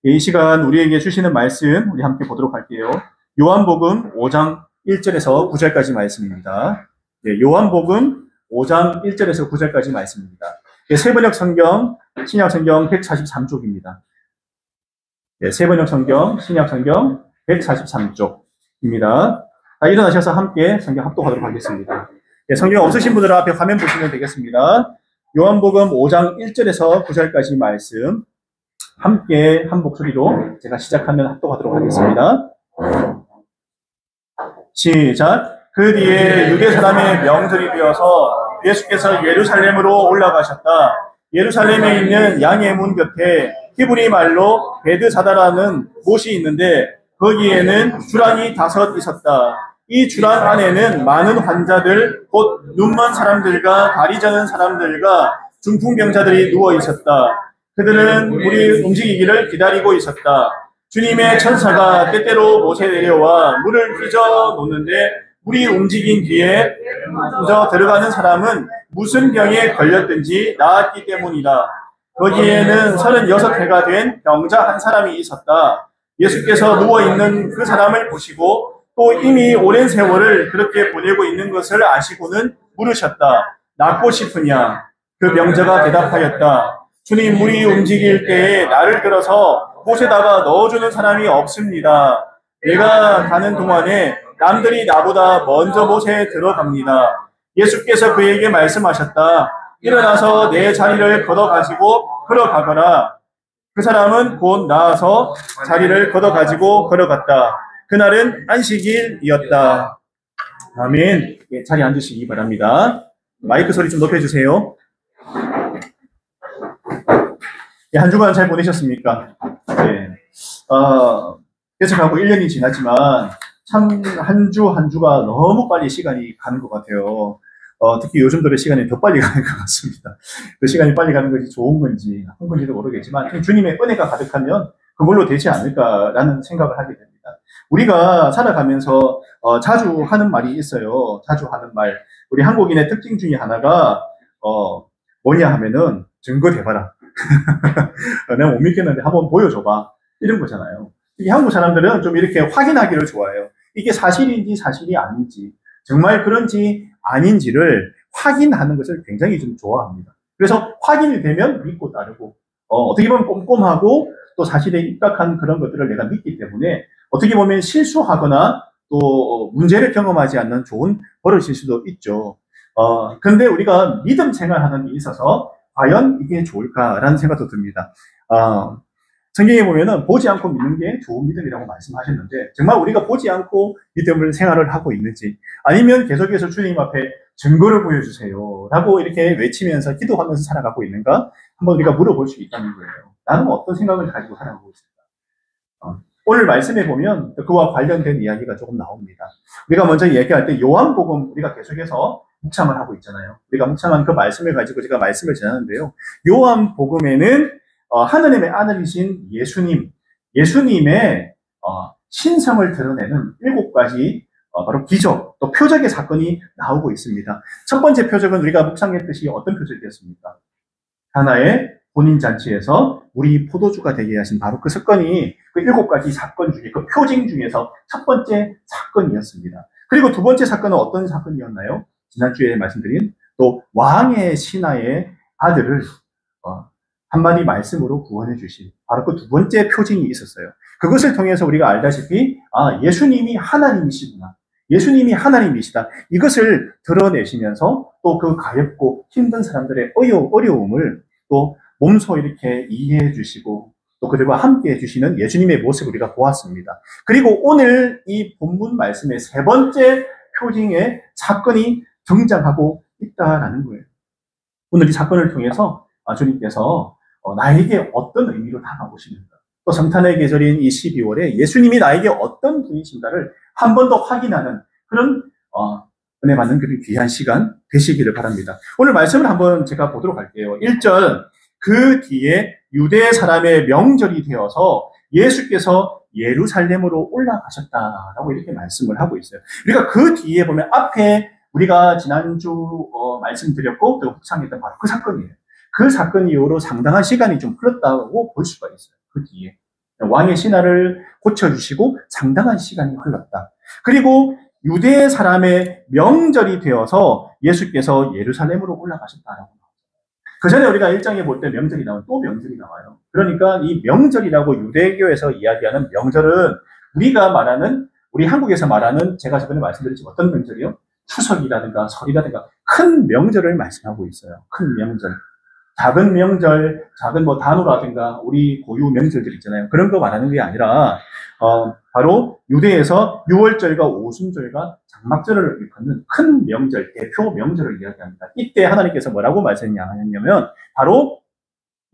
이 시간 우리에게 주시는 말씀 우리 함께 보도록 할게요. 요한복음 5장 1절에서 9절까지 말씀입니다. 요한복음 5장 1절에서 9절까지 말씀입니다. 세번역 성경, 신약 성경 143쪽입니다. 세번역 성경, 신약 성경 143쪽입니다. 일어나셔서 함께 성경 합독하도록 하겠습니다. 성경 없으신 분들은 앞에 화면 보시면 되겠습니다. 요한복음 5장 1절에서 9절까지 말씀 함께 한 목소리로 제가 시작하면 합독하도록 하겠습니다. 시작. 그 뒤에 유대 사람의 명절이 되어서 예수께서 예루살렘으로 올라가셨다. 예루살렘에 있는 양의 문 곁에 히브리 말로 베드사다라는 곳이 있는데 거기에는 주랑이 5 있었다. 이 주랑 안에는 많은 환자들, 곧 눈먼 사람들과 다리 저는 사람들과 중풍병자들이 누워 있었다. 그들은 물이 움직이기를 기다리고 있었다. 주님의 천사가 때때로 못에 내려와 물을 휘저 놓는데 물이 움직인 뒤에 휘저 들어가는 사람은 무슨 병에 걸렸든지 나았기 때문이다. 거기에는 36해가 된 병자 한 사람이 있었다. 예수께서 누워있는 그 사람을 보시고 또 이미 오랜 세월을 그렇게 보내고 있는 것을 아시고는 물으셨다. 낫고 싶으냐? 그 병자가 대답하였다. 주님, 물이 움직일 때에 나를 들어서 못에다가 넣어주는 사람이 없습니다. 내가 가는 동안에 남들이 나보다 먼저 못에 들어갑니다. 예수께서 그에게 말씀하셨다. 일어나서 내 자리를 걷어가지고 걸어가거라. 그 사람은 곧 나아서 자리를 걷어가지고 걸어갔다. 그날은 안식일이었다. 아멘. 자리에 앉으시기 바랍니다. 마이크 소리 좀 높여주세요. 한 주간 잘 보내셨습니까? 네. 개척하고 1년이 지났지만 참 한 주 한 주가 너무 빨리 시간이 가는 것 같아요. 특히 요즘 들의 시간이 더 빨리 가는 것 같습니다. 그 시간이 빨리 가는 것이 좋은 건지 나쁜 건지도 모르겠지만 주님의 은혜가 가득하면 그걸로 되지 않을까라는 생각을 하게 됩니다. 우리가 살아가면서 자주 하는 말이 있어요. 자주 하는 말. 우리 한국인의 특징 중에 하나가 뭐냐 하면은 증거 대봐라. 내가 못 믿겠는데 한번 보여줘봐. 이런 거잖아요. 이 한국 사람들은 좀 이렇게 확인하기를 좋아해요. 이게 사실인지 사실이 아닌지, 정말 그런지 아닌지를 확인하는 것을 굉장히 좀 좋아합니다. 그래서 확인이 되면 믿고 따르고, 어떻게 보면 꼼꼼하고 또 사실에 입각한 그런 것들을 내가 믿기 때문에 어떻게 보면 실수하거나 또 문제를 경험하지 않는 좋은 버릇일 수도 있죠. 그런데 우리가 믿음 생활하는 데 있어서 과연 이게 좋을까라는 생각도 듭니다. 성경에 보면은 보지 않고 믿는 게 좋은 믿음이라고 말씀하셨는데 정말 우리가 보지 않고 믿음을 생활을 하고 있는지 아니면 계속해서 주님 앞에 증거를 보여주세요 라고 이렇게 외치면서 기도하면서 살아가고 있는가 한번 우리가 물어볼 수 있다는 거예요. 나는 어떤 생각을 가지고 살아가고 있을까? 오늘 말씀에 보면 그와 관련된 이야기가 조금 나옵니다. 우리가 먼저 얘기할 때 요한복음 우리가 계속해서 묵상을 하고 있잖아요. 우리가 묵상한 그 말씀을 가지고 제가 말씀을 전하는데요. 요한복음에는 하느님의 아들이신 예수님의 신성을 드러내는 7가지 바로 기적, 또 표적의 사건이 나오고 있습니다. 첫 번째 표적은 우리가 묵상했듯이 어떤 표적이었습니까? 하나의 혼인잔치에서 우리 포도주가 되게 하신 바로 그 사건이 그 7가지 사건 중에 그 표징 중에서 첫 번째 사건이었습니다. 그리고 두 번째 사건은 어떤 사건이었나요? 지난주에 말씀드린 또 왕의 신하의 아들을 한마디 말씀으로 구원해 주신 바로 그 두 번째 표징이 있었어요. 그것을 통해서 우리가 알다시피 예수님이 하나님이시구나. 예수님이 하나님이시다. 이것을 드러내시면서 또 그 가엾고 힘든 사람들의 어려움을 또 몸소 이렇게 이해해 주시고 또 그들과 함께 해주시는 예수님의 모습을 우리가 보았습니다. 그리고 오늘 이 본문 말씀의 세 번째 표징의 사건이 등장하고 있다라는 거예요. 오늘 이 사건을 통해서 주님께서 나에게 어떤 의미로 다가오시는가, 또 성탄의 계절인 이 12월에 예수님이 나에게 어떤 분이신가를 한 번 더 확인하는 그런 은혜 받는 그런 귀한 시간 되시기를 바랍니다. 오늘 말씀을 한번 제가 보도록 할게요. 1절, 그 뒤에 유대 사람의 명절이 되어서 예수께서 예루살렘으로 올라가셨다라고 이렇게 말씀을 하고 있어요. 우리가 그 뒤에 보면 앞에 우리가 지난주 말씀드렸고 또 묵상했던 바로 그 사건이에요. 그 사건 이후로 상당한 시간이 좀 흘렀다고 볼 수가 있어요. 그 뒤에. 왕의 신하를 고쳐주시고 상당한 시간이 흘렀다. 그리고 유대 사람의 명절이 되어서 예수께서 예루살렘으로 올라가셨다라고. 그 전에 우리가 1장에 볼 때 명절이 나오면 또 명절이 나와요. 그러니까 이 명절이라고 유대교에서 이야기하는 명절은 우리 한국에서 말하는 제가 저번에 말씀드렸지만 어떤 명절이요? 추석이라든가 설이라든가 큰 명절을 말씀하고 있어요. 큰 명절. 작은 명절, 작은 뭐 단오라든가 우리 고유 명절들 있잖아요. 그런 거 말하는 게 아니라 바로 유대에서 유월절과 오순절과 장막절을 일컫는 큰 명절, 대표 명절을 이야기합니다. 이때 하나님께서 뭐라고 말씀하셨냐면 바로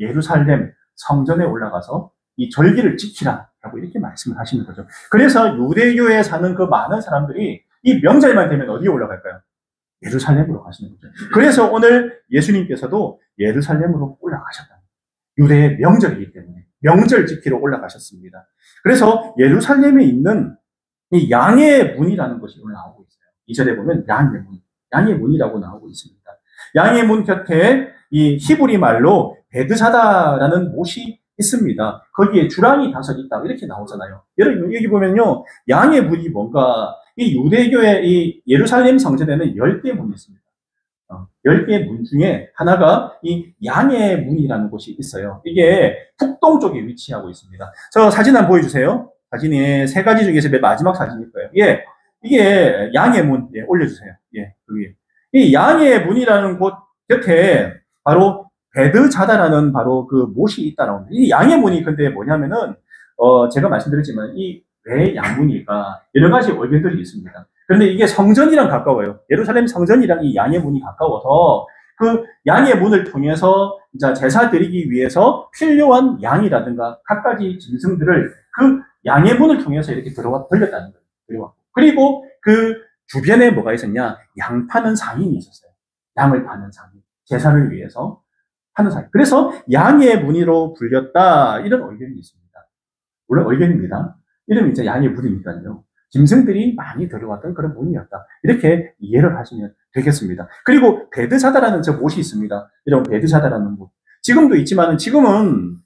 예루살렘 성전에 올라가서 이 절기를 지키라라고 이렇게 말씀을 하시는 거죠. 그래서 유대교에 사는 그 많은 사람들이 이 명절만 되면 어디에 올라갈까요? 예루살렘으로 가시는 거죠. 그래서 오늘 예수님께서도 예루살렘으로 올라가셨다. 유대의 명절이기 때문에 명절 지키러 올라가셨습니다. 그래서 예루살렘에 있는 이 양의 문이라는 것이 오늘 나오고 있어요. 2절에 보면 양의 문이라고 나오고 있습니다. 양의 문 곁에 이 히브리 말로 베드사다라는 못이 있습니다. 거기에 주랑이 5 있다 이렇게 나오잖아요. 여러분 여기 보면요, 양의 문이 뭔가 이 유대교의 이 예루살렘 성전에는 10개 문이 있습니다. 10개 문 중에 하나가 이 양의 문이라는 곳이 있어요. 이게 북동쪽에 위치하고 있습니다. 저 사진 한번 보여주세요. 사진이 3가지 중에서 맨 마지막 사진일 거예요. 이게 양의 문, 올려주세요. 여기. 이 양의 문이라는 곳 곁에 바로 베드자다라는 바로 그 못이 있다라고 합니다. 이 양의 문이 근데 뭐냐면은, 제가 말씀드렸지만 이 왜 양문일까? 여러 가지 의견들이 있습니다. 그런데 이게 성전이랑 가까워요. 예루살렘 성전이랑 이 양의 문이 가까워서 그 양의 문을 통해서 이제 제사 드리기 위해서 필요한 양이라든가 갖가지 짐승들을 그 양의 문을 통해서 이렇게 들렸다는 거예요. 그리고 그 주변에 뭐가 있었냐? 양 파는 상인이 있었어요. 양을 파는 상인. 제사를 위해서 하는 상인. 그래서 양의 문이로 불렸다. 이런 의견이 있습니다. 물론 의견입니다. 이름이 이제 양의 문이니까요. 짐승들이 많이 들어왔던 그런 문이었다. 이렇게 이해를 하시면 되겠습니다. 그리고 베드사다라는 저 못이 있습니다. 이런 베드사다라는 못. 지금도 있지만 지금은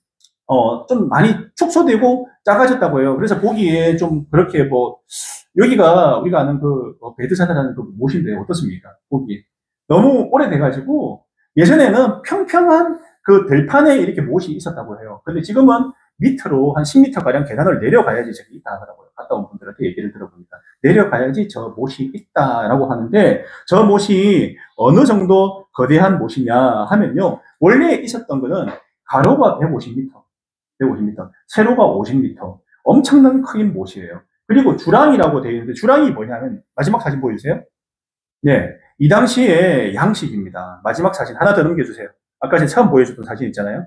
좀 많이 축소되고 작아졌다고 해요. 그래서 보기에 좀 그렇게 여기가 우리가 아는 그 베드사다라는 그 못인데 어떻습니까? 보기에. 너무 오래돼가지고 예전에는 평평한 그 들판에 이렇게 못이 있었다고 해요. 근데 지금은 밑으로 한 10m가량 계단을 내려가야지 저기 있다 하더라고요. 갔다 온 분들한테 얘기를 들어보니까. 내려가야지 저 못이 있다라고 하는데, 저 못이 어느 정도 거대한 못이냐 하면요. 원래 있었던 거는 가로가 150m, 세로가 50m. 엄청난 큰 못이에요. 그리고 주랑이라고 되어 있는데, 주랑이 뭐냐면, 마지막 사진 보여주세요. 이 당시에 양식입니다. 마지막 사진 하나 더 넘겨주세요. 아까 제가 처음 보여줬던 사진 있잖아요.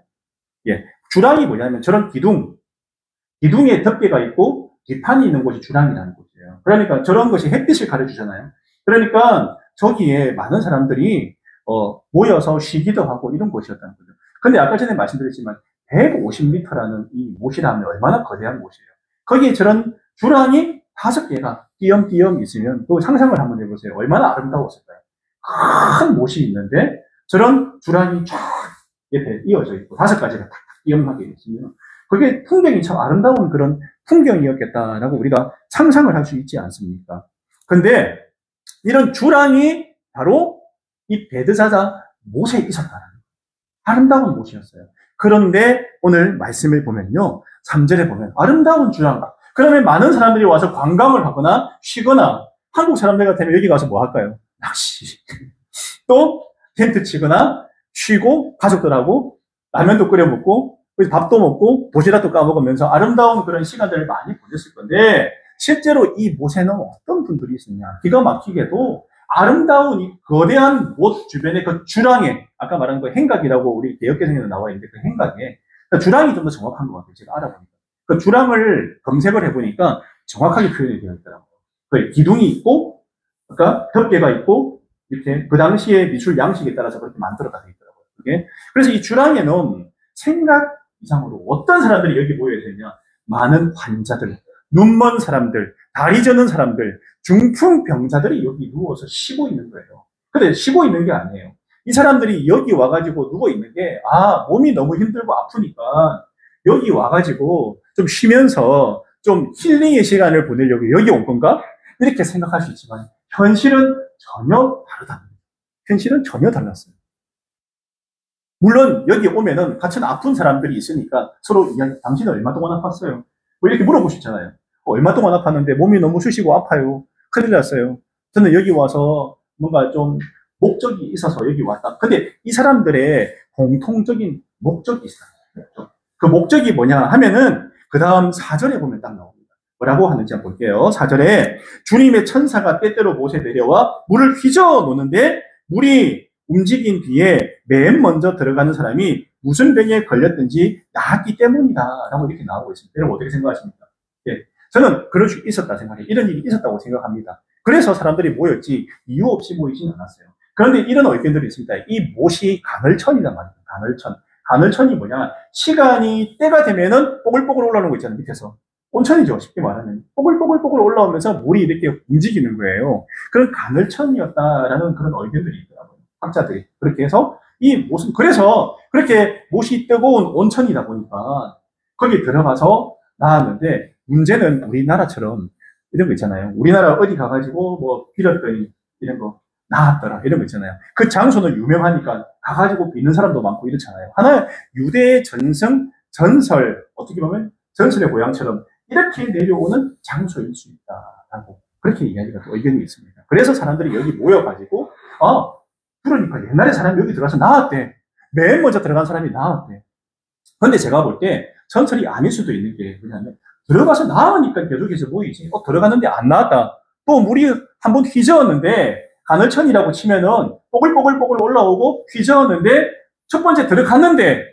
주랑이 뭐냐면 저런 기둥에 덮개가 있고 뒷판이 있는 곳이 주랑이라는 곳이에요. 그러니까 저런 것이 햇빛을 가려주잖아요. 그러니까 저기에 많은 사람들이 모여서 쉬기도 하고 이런 곳이었다는 거죠. 근데 아까 전에 말씀드렸지만 150m라는 이 못이라면 얼마나 거대한 못이에요. 거기에 저런 주랑이 5개가 띄엄띄엄 있으면 또 상상을 한번 해보세요. 얼마나 아름다웠을까요? 큰 못이 있는데 저런 주랑이 쫙 옆에 이어져 있고 5가지가 탁탁 띄엄하게 있으면 그게 풍경이 참 아름다운 그런 풍경이었겠다라고 우리가 상상을 할 수 있지 않습니까? 근데 이런 주랑이 바로 이 베드사다 못에 있었다는 아름다운 못이었어요. 그런데 오늘 말씀을 보면요, 3절에 보면 아름다운 주랑, 그러면 많은 사람들이 와서 관광을 하거나 쉬거나, 한국 사람들 같으면 여기 가서 뭐 할까요? 낚시, 또 텐트 치거나 쉬고 가족들하고 라면도 끓여 먹고 밥도 먹고 도시락도 까먹으면서 아름다운 그런 시간들을 많이 보냈을 건데, 실제로 이 못에는 어떤 분들이 있었냐? 기가 막히게도 아름다운 이 거대한 못 주변에 그 주랑에, 아까 말한 그 행각이라고 우리 개역개정에도 나와 있는데 그 행각에, 그러니까 주랑이 좀 더 정확한 것 같아요. 제가 알아보니까. 그 주랑을 검색을 해보니까 정확하게 표현이 되어 있더라고요. 그 기둥이 있고, 그러니까 덮개가 있고, 이렇게 그 당시의 미술 양식에 따라서 그렇게 만들어가 되어 있더라고요. 그게. 그래서 이 주랑에는 생각 이상으로 어떤 사람들이 여기 모여야 되냐? 많은 환자들, 눈먼 사람들, 다리 저는 사람들, 중풍병자들이 여기 누워서 쉬고 있는 거예요. 근데 쉬고 있는 게 아니에요. 이 사람들이 여기 와가지고 누워 있는 게, 몸이 너무 힘들고 아프니까 여기 와가지고 좀 쉬면서 좀 힐링의 시간을 보내려고 여기 온 건가? 이렇게 생각할 수 있지만 현실은 전혀 다르다. 현실은 전혀 달랐어요. 물론 여기 오면은 같은 아픈 사람들이 있으니까 서로 이야기, 당신은 얼마 동안 아팠어요? 뭐 이렇게 물어보시잖아요. 얼마 동안 아팠는데 몸이 너무 쑤시고 아파요. 큰일 났어요. 저는 여기 와서 뭔가 좀 목적이 있어서 여기 왔다. 근데 이 사람들의 공통적인 목적이 있어요. 그 목적이 뭐냐 하면은 그 다음 4절에 보면 딱 나옵니다. 뭐라고 하는지 한번 볼게요. 4절에 주님의 천사가 때때로 못에 내려와 물을 휘저어 놓는데 물이 움직인 뒤에 맨 먼저 들어가는 사람이 무슨 병에 걸렸든지 나았기 때문이다 라고 이렇게 나오고 있습니다. 여러분 어떻게 생각하십니까? 예, 저는 그럴 수 있었다 생각해요. 이런 일이 있었다고 생각합니다. 그래서 사람들이 모였지 이유 없이 모이지는 않았어요. 그런데 이런 의견들이 있습니다. 이 못이 간헐천이란 말이에요. 간헐천. 간헐천이 뭐냐? 시간이 때가 되면은 뽀글뽀글 올라오는 거 있잖아요. 밑에서. 온천이죠. 쉽게 말하면. 뽀글뽀글뽀글 올라오면서 물이 이렇게 움직이는 거예요. 그런 간헐천이었다라는 그런 의견들이 있더라고요. 학자들이. 그렇게 해서 이 못은, 그래서 그렇게 못이 뜨거운 온천이다 보니까 거기 들어가서 나왔는데 문제는 우리나라처럼 이런 거 있잖아요. 우리나라 어디 가가지고 뭐 빌었더니 이런 거 나았더라 이런 거 있잖아요. 그 장소는 유명하니까 가가지고 빚는 사람도 많고 이렇잖아요. 하나의 유대의 전설, 어떻게 보면 전설의 고향처럼 이렇게 내려오는 장소일 수 있다라고 그렇게 이야기가 또 의견이 있습니다. 그래서 사람들이 여기 모여가지고 그러니까 옛날에 사람이 여기 들어가서 나왔대. 맨 먼저 들어간 사람이 나왔대. 근데 제가 볼 때 전설이 아닐 수도 있는 게 뭐냐면 들어가서 나오니까 계속해서 모이지. 들어갔는데 안 나왔다. 또 물이 한번 휘저었는데 간헐천이라고 치면은 뽀글뽀글뽀글 올라오고 휘저었는데 첫 번째 들어갔는데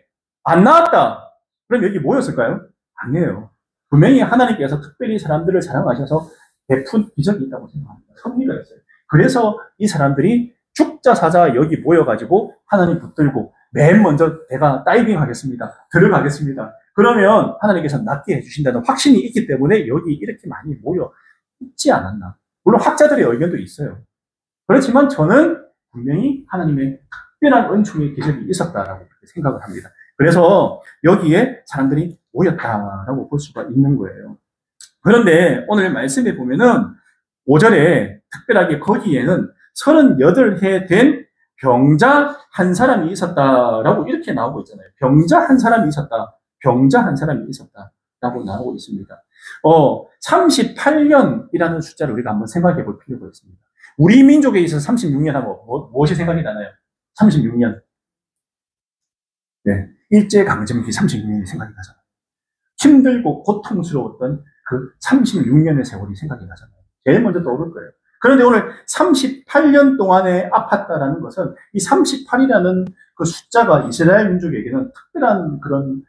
안 나왔다. 그럼 여기 모였을까요? 아니에요. 분명히 하나님께서 특별히 사람들을 사랑하셔서 베푼 기적이 있다고 생각합니다. 섭리가 있어요. 그래서 이 사람들이 죽자 사자 여기 모여가지고 하나님 붙들고 맨 먼저 내가 다이빙 하겠습니다. 들어가겠습니다. 그러면 하나님께서 낫게 해주신다는 확신이 있기 때문에 여기 이렇게 많이 모여 있지 않았나. 물론 학자들의 의견도 있어요. 그렇지만 저는 분명히 하나님의 특별한 은총의 기적이 있었다라고 생각을 합니다. 그래서 여기에 사람들이 모였다라고 볼 수가 있는 거예요. 그런데 오늘 말씀에 보면은 5절에 특별하게 거기에는 38해 된 병자 한 사람이 있었다라고 이렇게 나오고 있잖아요. 병자 한 사람이 있었다. 병자 한 사람이 있었다라고 나오고 있습니다. 38년이라는 숫자를 우리가 한번 생각해 볼 필요가 있습니다. 우리 민족에 있어서 36년 하면 무엇이 생각이 나나요? 36년. 네. 일제강점기 36년이 생각이 나잖아요. 힘들고 고통스러웠던 그 36년의 세월이 생각이 나잖아요. 제일 먼저 떠오를 거예요. 그런데 오늘 38년 동안에 아팠다라는 것은 이 38이라는 그 숫자가 이스라엘 민족에게는 특별한 그런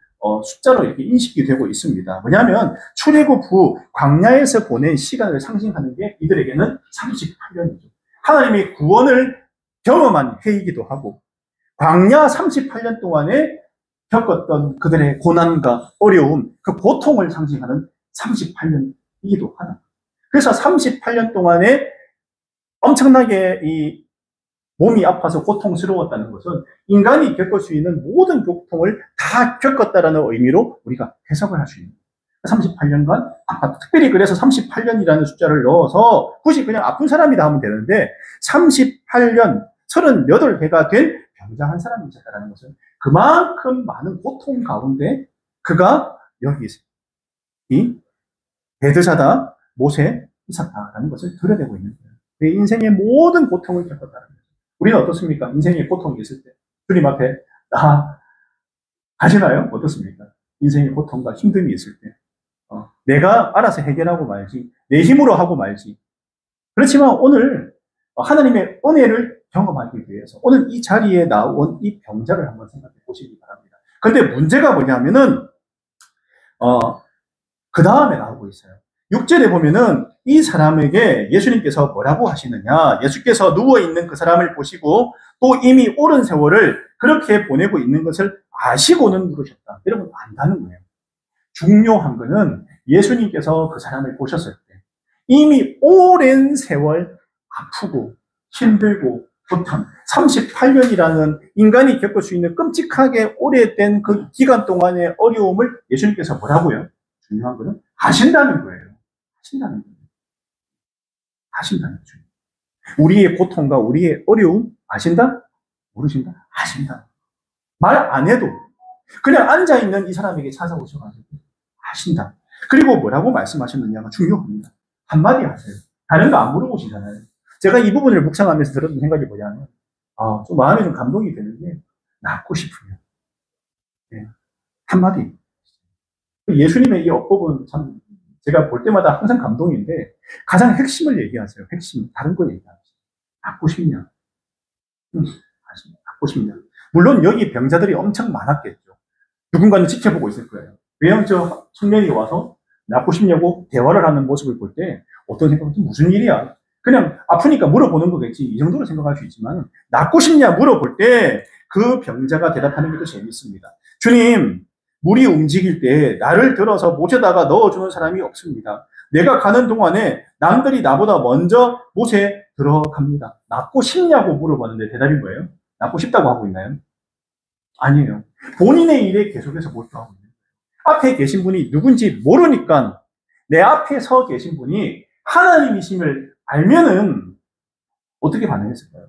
숫자로 이렇게 인식이 되고 있습니다. 뭐냐면 출애굽 후 광야에서 보낸 시간을 상징하는 게 이들에게는 38년이죠. 하나님이 구원을 경험한 해이기도 하고 광야 38년 동안에 겪었던 그들의 고난과 어려움, 그 고통을 상징하는 38년이기도 하다. 그래서 38년 동안에 엄청나게 이 몸이 아파서 고통스러웠다는 것은 인간이 겪을 수 있는 모든 고통을 다 겪었다라는 의미로 우리가 해석을 할 수 있는 거예요. 38년간 아팠다. 특별히 그래서 38년이라는 숫자를 넣어서 굳이 그냥 아픈 사람이다 하면 되는데 38년, 38해가 된 병자 한 사람이 있었다는 것은 그만큼 많은 고통 가운데 그가 여기 이 베드사다 못에 있었다라는 것을 드러내고 있는 거예요. 내 인생의 모든 고통을 겪었다는 거예요. 우리는 어떻습니까? 인생의 고통이 있을 때 주님 앞에 가시나요? 어떻습니까? 인생의 고통과 힘듦이 있을 때 내가 알아서 해결하고 말지, 내 힘으로 하고 말지. 그렇지만 오늘 하나님의 은혜를 경험하기 위해서 오늘 이 자리에 나온 이 병자를 한번 생각해 보시기 바랍니다. 그런데 문제가 뭐냐면은 그 다음에 나오고 있어요. 6절에 보면은 이 사람에게 예수님께서 뭐라고 하시느냐. 예수께서 누워있는 그 사람을 보시고 또 이미 오랜 세월을 그렇게 보내고 있는 것을 아시고는 물으셨다. 여러분 안다는 거예요. 중요한 거는 예수님께서 그 사람을 보셨을 때 이미 오랜 세월 아프고 힘들고 고통 38년이라는 인간이 겪을 수 있는 끔찍하게 오래된 그 기간 동안의 어려움을 예수님께서 뭐라고요? 중요한 거는 아신다는 거예요. 아신다는 거예요. 아신다는 거죠. 우리의 고통과 우리의 어려움 아신다? 모르신다? 아신다. 말 안 해도 그냥 앉아있는 이 사람에게 찾아오셔가지고 아신다. 그리고 뭐라고 말씀하셨느냐가 중요합니다. 한마디 하세요. 다른 거 안 물어보시잖아요. 제가 이 부분을 묵상하면서 들었던 생각이 뭐냐면 좀 마음에 좀 감동이 되는데 낫고 싶으면 한마디. 예수님의 이 어법은 참 제가 볼 때마다 항상 감동인데 가장 핵심을 얘기하세요. 핵심. 다른 거 얘기하세요. 낫고 싶냐? 낫고 싶냐? 물론 여기 병자들이 엄청 많았겠죠. 누군가는 지켜보고 있을 거예요. 왜냐하면 저 청년이 와서 낫고 싶냐고 대화를 하는 모습을 볼 때 어떤 생각이 무슨 일이야? 그냥 아프니까 물어보는 거겠지. 이 정도로 생각할 수 있지만 낫고 싶냐 물어볼 때 그 병자가 대답하는 게 더 재밌습니다. 주님, 물이 움직일 때 나를 들어서 못에다가 넣어주는 사람이 없습니다. 내가 가는 동안에 남들이 나보다 먼저 못에 들어갑니다. 낫고 싶냐고 물어봤는데 대답이 뭐예요? 낫고 싶다고 하고 있나요? 아니에요. 본인의 일에 계속해서 몰두하고 있는 거예요. 앞에 계신 분이 누군지 모르니까 내 앞에 서 계신 분이 하나님이심을 알면은 어떻게 반응했을까요?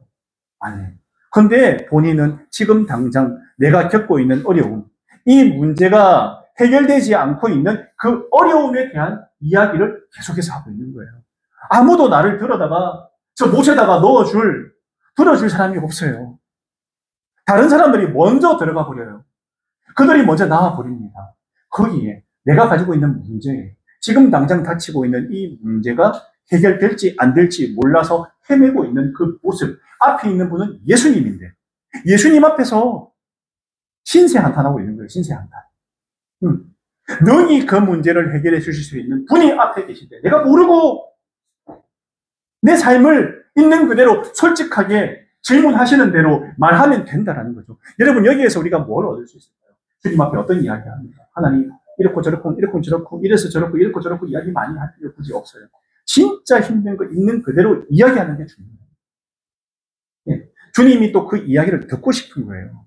아니에요. 그런데 본인은 지금 당장 내가 겪고 있는 어려움, 이 문제가 해결되지 않고 있는 그 어려움에 대한 이야기를 계속해서 하고 있는 거예요. 아무도 나를 저 못에다가 들어줄 사람이 없어요. 다른 사람들이 먼저 들어가 버려요. 그들이 먼저 나와 버립니다. 거기에 내가 가지고 있는 문제, 지금 당장 닥치고 있는 이 문제가 해결될지 안 될지 몰라서 헤매고 있는 그 모습, 앞에 있는 분은 예수님인데 예수님 앞에서 신세한탄하고 있는 거예요. 신세한탄. 능히 그 문제를 해결해 주실 수 있는 분이 앞에 계신데 내가 모르고 내 삶을 있는 그대로 솔직하게 질문하시는 대로 말하면 된다라는 거죠. 여러분, 여기에서 우리가 뭘 얻을 수 있을까요? 주님 앞에 어떤 이야기를 합니까? 하나님, 이렇고 저렇고 이렇고 저렇고 이래서 저렇고 이렇고 저렇고 이야기 많이 할 필요 굳이 없어요. 진짜 힘든 거 있는 그대로 이야기하는 게 중요해요. 주님이 또 그 이야기를 듣고 싶은 거예요.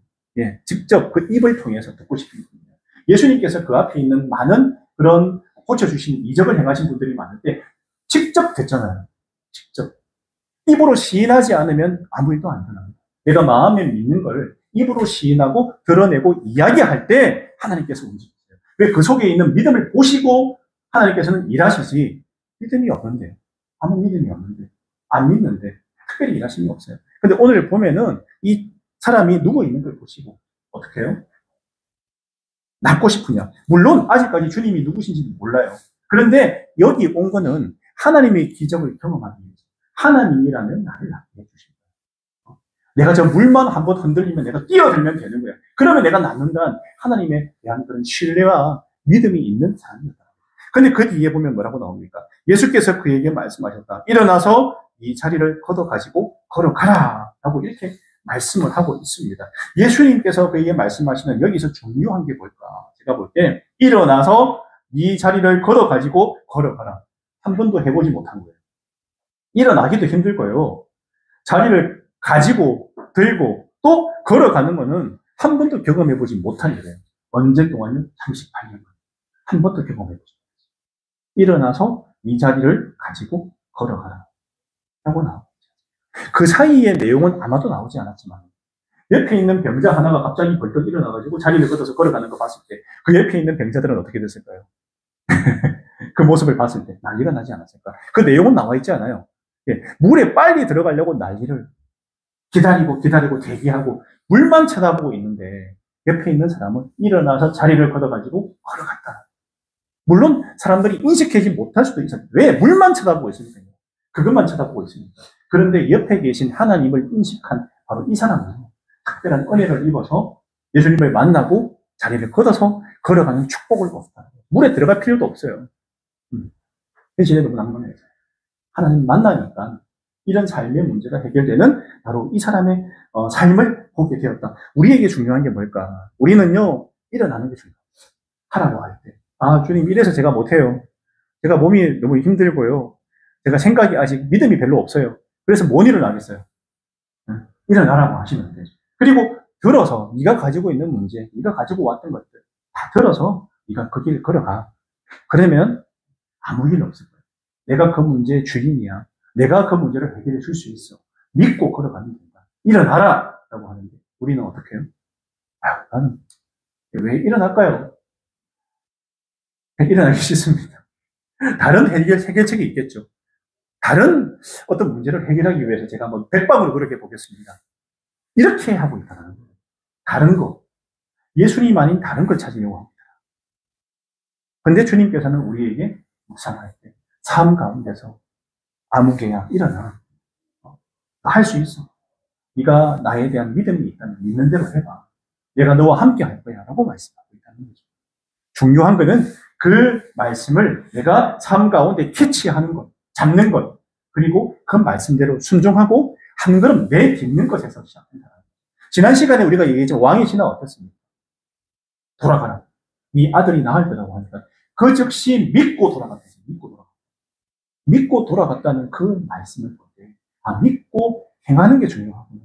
직접 그 입을 통해서 듣고 싶은 거예요. 예수님께서 그 앞에 있는 많은 그런 고쳐주신 이적을 행하신 분들이 많은데 직접 됐잖아요. 직접. 입으로 시인하지 않으면 아무 일도 안 일어납니다. 내가 마음에 믿는 걸 입으로 시인하고 드러내고 이야기할 때 하나님께서 움직이세요. 왜 그 속에 있는 믿음을 보시고 하나님께서는 일하시지 믿음이 없는데, 아무 믿음이 없는데, 안 믿는데 특별히 일하시는 게 없어요. 근데 오늘 보면은 이 사람이 누워 있는 걸 보시고 어떻게 해요? 낫고 싶으냐? 물론 아직까지 주님이 누구신지 몰라요. 그런데 여기 온 거는 하나님의 기적을 경험하기 위해서 하나님이라는 나를 낫게 해주신 거예요. 내가 저 물만 한번 흔들리면 내가 뛰어들면 되는 거야. 그러면 내가 낫는다는 하나님에 대한 그런 신뢰와 믿음이 있는 사람이었다. 근데 그 뒤에 보면 뭐라고 나옵니까? 예수께서 그에게 말씀하셨다. 일어나서 이 자리를 걷어가지고 걸어가라 라고 이렇게 말씀을 하고 있습니다. 예수님께서 그에게 말씀하시는 여기서 중요한 게 뭘까? 제가 볼 때 일어나서 이 자리를 걷어가지고 걸어가라. 한 번도 해보지 못한 거예요. 일어나기도 힘들고요. 자리를 가지고 들고 또 걸어가는 거는 한 번도 경험해보지 못한 일이에요. 언제 동안요? 38년. 한 번도 경험해보지 못했어요. 일어나서 이 자리를 가지고 걸어가라. 라고 나옵니다. 그 사이의 내용은 아마도 나오지 않았지만 옆에 있는 병자 하나가 갑자기 벌떡 일어나가지고 자리를 걷어서 걸어가는 거 봤을 때 그 옆에 있는 병자들은 어떻게 됐을까요? 그 모습을 봤을 때 난리가 나지 않았을까? 그 내용은 나와 있지 않아요. 물에 빨리 들어가려고 난리를 기다리고 대기하고 물만 쳐다보고 있는데 옆에 있는 사람은 일어나서 자리를 걷어가지고 걸어갔다. 물론 사람들이 인식하지 못할 수도 있어요. 왜? 물만 쳐다보고 있으니까요. 그것만 쳐다보고 있으니까. 그런데 옆에 계신 하나님을 인식한 바로 이 사람은 특별한 은혜를 입어서 예수님을 만나고 자리를 걷어서 걸어가는 축복을 얻었다. 물에 들어갈 필요도 없어요. 현실에 너무 낭만해요. 하나님 만나니까 이런 삶의 문제가 해결되는 바로 이 사람의 삶을 보게 되었다. 우리에게 중요한 게 뭘까? 우리는요, 일어나는 게 중요해요. 하라고 할 때. 아, 주님, 이래서 제가 못해요. 제가 몸이 너무 힘들고요. 제가 생각이 아직 믿음이 별로 없어요. 그래서 못 일어나겠어요. 일어나라고 하시는데. 그리고 들어서 네가 가지고 있는 문제, 네가 가지고 왔던 것들 다 들어서 네가 그 길 걸어가. 그러면 아무 일 없을 거예요. 내가 그 문제의 주인이야. 내가 그 문제를 해결해 줄 수 있어. 믿고 걸어가면 된다. 일어나라! 라고 하는데 우리는 어떻게 해요? 나는 왜 일어날까요? 일어나기 싫습니다. 다른 해결책이 있겠죠. 다른 어떤 문제를 해결하기 위해서 제가 한번 백방으로 그렇게 보겠습니다. 이렇게 하고 있다는 거예요. 다른 거. 예수님 아닌 다른 걸 찾으려고 합니다. 근데 주님께서는 우리에게 묵상할 때, 삶 가운데서 아무개야 일어나. 할 수 있어. 네가 나에 대한 믿음이 있다면 믿는 대로 해봐. 내가 너와 함께 할 거야. 라고 말씀하고 있다는 거죠. 중요한 것은 그 말씀을 내가 삶 가운데 캐치하는 것, 잡는 것, 그리고 그 말씀대로 순종하고 한 걸음 내딛는 것에서 시작한다. 지난 시간에 우리가 얘기했죠. 왕의 신화 어떻습니까? 돌아가라. 네 아들이 나을 거라고 하니까 그 즉시 믿고 돌아갔다. 믿고 돌아갔다는 그 말씀을 볼 때, 믿고 행하는 게 중요하구나.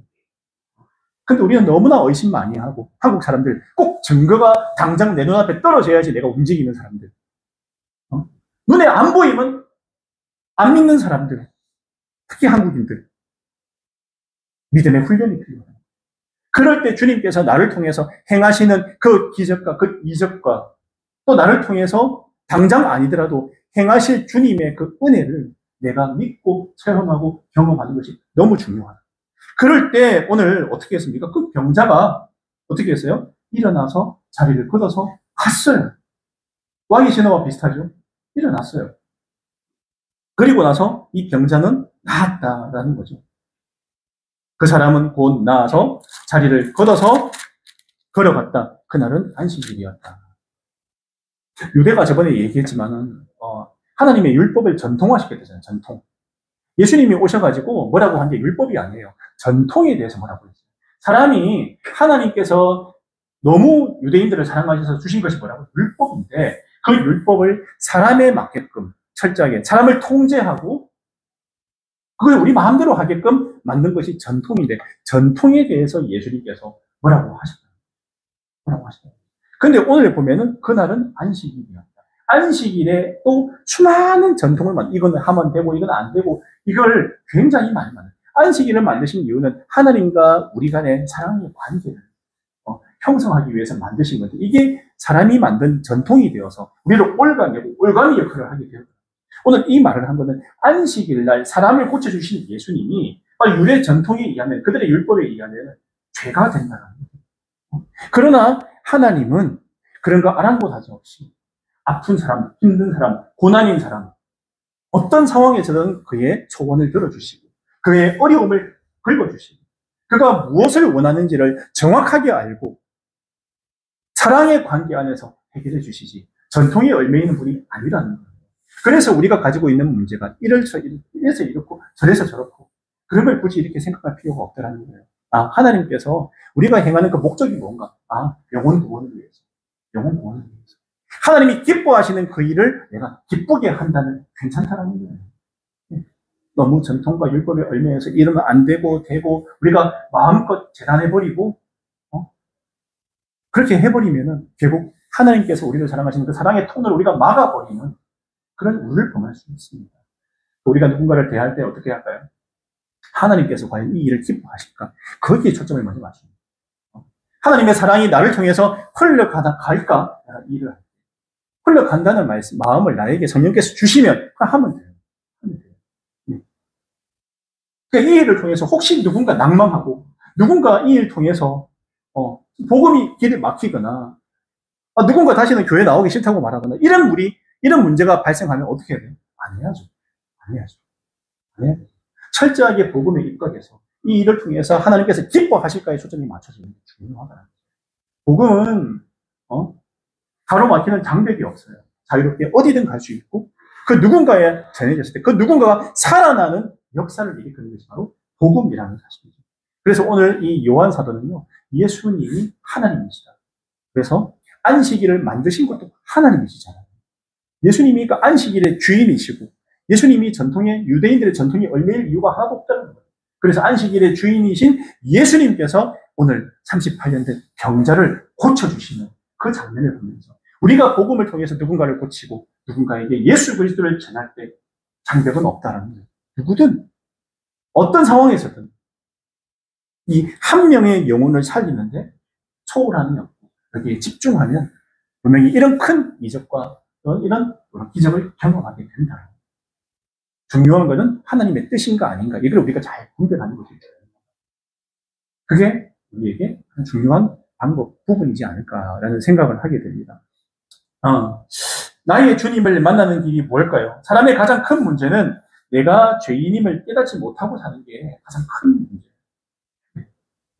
근데 우리는 너무나 의심 많이 하고, 한국 사람들 꼭 증거가 당장 내 눈앞에 떨어져야지 내가 움직이는 사람들. 눈에 안 보이면 안 믿는 사람들. 특히 한국인들. 믿음의 훈련이 필요해요. 그럴 때 주님께서 나를 통해서 행하시는 그 기적과 그 이적과 또 나를 통해서 당장 아니더라도 행하실 주님의 그 은혜를 내가 믿고 체험하고 경험하는 것이 너무 중요하다. 그럴 때 오늘 어떻게 했습니까? 그 병자가 어떻게 했어요? 일어나서 자리를 걷어서 갔어요. 왕의 신호와 비슷하죠? 일어났어요. 그리고 나서 이 병자는 나았다라는 거죠. 그 사람은 곧 나아서 자리를 걷어서 걸어갔다. 그날은 안식일이었다. 유대가 저번에 얘기했지만은 하나님의 율법을 전통화시켰잖아요. 전통. 예수님이 오셔가지고 뭐라고 한 게 율법이 아니에요. 전통에 대해서 뭐라고 했어요. 사람이 하나님께서 너무 유대인들을 사랑하셔서 주신 것이 뭐라고? 율법인데 그 율법을 사람에 맞게끔 철저하게 사람을 통제하고 그걸 우리 마음대로 하게끔 만든 것이 전통인데 전통에 대해서 예수님께서 뭐라고 하셨나요? 뭐라고 하셨나요? 근데 오늘 보면은 그날은 안식일이었다. 안식일에 또 수많은 전통을 이건 하면 되고 이건 안 되고 이걸 굉장히 많이 만들어요. 안식일을 만드신 이유는 하나님과 우리 간의 사랑의 관계를 형성하기 위해서 만드신 건데 이게 사람이 만든 전통이 되어서 우리를 올가매고 올가미 역할을 하게 되었다. 오늘 이 말을 한 거는 안식일 날 사람을 고쳐주신 예수님이 유대 전통에 의하면 그들의 율법에 의하면 죄가 된다는 거예요. 그러나 하나님은 그런 거 아랑곳하지 없이 아픈 사람, 힘든 사람, 고난인 사람 어떤 상황에서든 그의 소원을 들어주시고 그의 어려움을 긁어주시고 그가 무엇을 원하는지를 정확하게 알고 사랑의 관계 안에서 해결해 주시지 전통에 얽매이는 분이 아니라는 거예요. 그래서 우리가 가지고 있는 문제가 이래서 이렇고 저래서 저렇고 그런 걸 굳이 이렇게 생각할 필요가 없다는 거예요. 하나님께서 우리가 행하는 그 목적이 뭔가? 영혼 구원을 위해서. 영혼 구원을 위해서. 하나님이 기뻐하시는 그 일을 내가 기쁘게 한다면 괜찮다라는 거예요. 너무 전통과 율법에 얽매여서 이러면 안 되고 우리가 마음껏 재단해버리고 그렇게 해버리면은 결국 하나님께서 우리를 사랑하시는 그 사랑의 통로를 우리가 막아버리는 그런 우를 범할 수 있습니다. 우리가 누군가를 대할 때 어떻게 할까요? 하나님께서 과연 이 일을 기뻐하실까? 거기에 초점을 먼저 맞춥니다. 하나님의 사랑이 나를 통해서 흘러갈까? 내가 이 일을 할게. 흘러간다는 말씀, 마음을 나에게 성령께서 주시면 하면 돼요. 그러니까 이 일을 통해서 혹시 누군가 낭망하고 누군가 이 일을 통해서 복음이 길에 막히거나 누군가 다시는 교회 나오기 싫다고 말하거나 이런 문제가 발생하면 어떻게 해야 돼요? 안 해야죠. 철저하게 복음에 입각해서 이 일을 통해서 하나님께서 기뻐하실까에 초점이 맞춰지는 게 중요하다. 복음은 가로막히는 장벽이 없어요. 자유롭게 어디든 갈 수 있고 그 누군가에 전해졌을 때 그 누군가가 살아나는 역사를 일으키는 것이 바로 복음이라는 사실이죠. 그래서 오늘 이 요한 사도는요. 예수님이 하나님이시다. 그래서 안식일을 만드신 것도 하나님이시잖아요. 예수님이 그 안식일의 주인이시고 예수님이 유대인들의 전통에 얽매일 이유가 하나도 없다는 거예요. 그래서 안식일의 주인이신 예수님께서 오늘 38년 된 병자를 고쳐주시는 그 장면을 보면서 우리가 복음을 통해서 누군가를 고치고 누군가에게 예수 그리스도를 전할 때 장벽은 없다라는 거예요. 누구든 어떤 상황에서든 이 한 명의 영혼을 살리는데 초월함이 없고 여기에 집중하면 분명히 이런 큰 이적과 이런 기적을 경험하게 된다. 중요한 것은 하나님의 뜻인가 아닌가, 이걸 우리가 잘 분별하는 것이죠. 그게 우리에게 중요한 방법 부분이지 않을까라는 생각을 하게 됩니다. 나의 주님을 만나는 길이 뭘까요? 사람의 가장 큰 문제는 내가 죄인임을 깨닫지 못하고 사는 게 가장 큰 문제예요.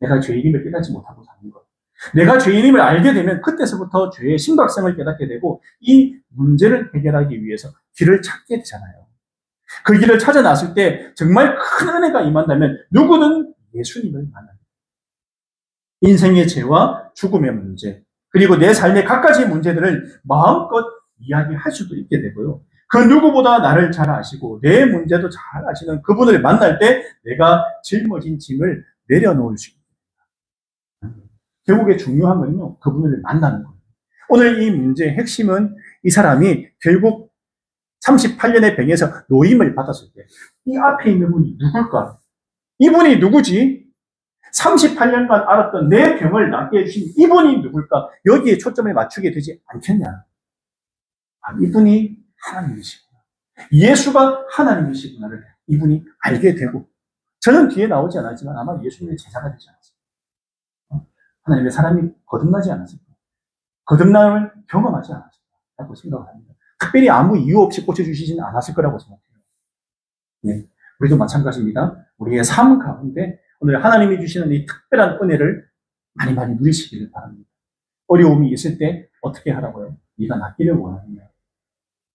내가 죄인임을 깨닫지 못하고 사는 것. 내가 죄인임을 알게 되면 그때서부터 죄의 심각성을 깨닫게 되고 이 문제를 해결하기 위해서 길을 찾게 되잖아요. 그 길을 찾아 나섰을 때 정말 큰 은혜가 임한다면 누구든 예수님을 만납니다. 인생의 죄와 죽음의 문제, 그리고 내 삶의 갖가지 문제들을 마음껏 이야기할 수도 있게 되고요. 그 누구보다 나를 잘 아시고 내 문제도 잘 아시는 그분을 만날 때 내가 짊어진 짐을 내려놓을 수 있습니다. 결국에 중요한 건요, 그분을 만나는 거예요. 오늘 이 문제의 핵심은 이 사람이 결국 38년의 병에서 노임을 받았을 때 이 앞에 있는 분이 누굴까? 이분이 누구지? 38년간 알았던 내 병을 낫게 해주신 이분이 누굴까? 여기에 초점을 맞추게 되지 않겠냐? 이분이 하나님이시구나. 예수가 하나님이시구나를 이분이 알게 되고, 저는 뒤에 나오지 않았지만 아마 예수님의 제자가 되지 않았을까? 하나님의 사람이 거듭나지 않았을까? 거듭남을 경험하지 않았을까라고 생각을 합니다. 특별히 아무 이유 없이 꽂혀주시지는 않았을 거라고 생각해요. 네, 우리도 마찬가지입니다. 우리의 삶 가운데 오늘 하나님이 주시는 이 특별한 은혜를 많이 많이 누리시기를 바랍니다. 어려움이 있을 때 어떻게 하라고요? 네가 낫기를 원하느냐?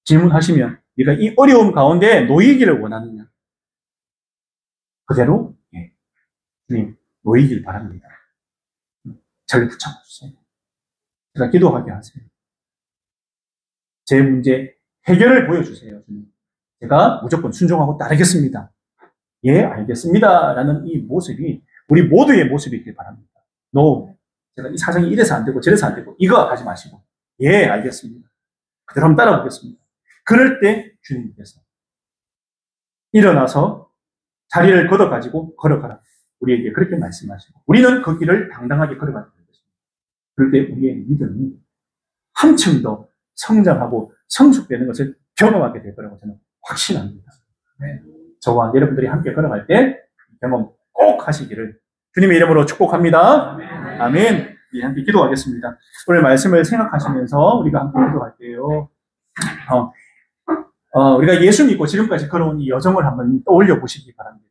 질문하시면 네가 이 어려움 가운데 놓이기를 원하느냐? 그대로 주님 놓이길 바랍니다. 저를 붙잡아주세요. 제가 기도하게 하세요. 제 문제 해결을 보여주세요. 주님. 제가 무조건 순종하고 따르겠습니다. 예, 알겠습니다. 라는 이 모습이 우리 모두의 모습이길 바랍니다. 제가 이 사정이 이래서 안 되고 저래서 안 되고 이거 하지 마시고 예, 알겠습니다. 그대로 한번 따라보겠습니다. 그럴 때 주님께서 일어나서 자리를 걷어가지고 걸어가라. 우리에게 그렇게 말씀하시고 우리는 그 길을 당당하게 걸어가는 것입니다. 그럴 때 우리의 믿음이 한층 더 성장하고 성숙되는 것을 경험하게 될 거라고 저는 확신합니다. 네. 저와 여러분들이 함께 걸어갈 때 경험 꼭 하시기를 주님의 이름으로 축복합니다. 아멘. 아멘. 예, 함께 기도하겠습니다. 오늘 말씀을 생각하시면서 우리가 함께 기도할게요. 우리가 예수 믿고 지금까지 걸어온 이 여정을 한번 떠올려 보시기 바랍니다.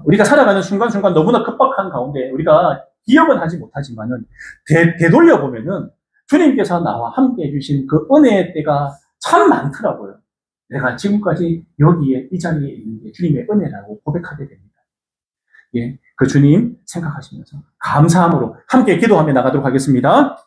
우리가 살아가는 순간순간 너무나 급박한 가운데 우리가 기억은 하지 못하지만은 되돌려 보면은 주님께서 나와 함께 해주신 그 은혜의 때가 참 많더라고요. 내가 지금까지 여기에 이 자리에 있는 게 주님의 은혜라고 고백하게 됩니다. 예, 그 주님 생각하시면서 감사함으로 함께 기도하며 나가도록 하겠습니다.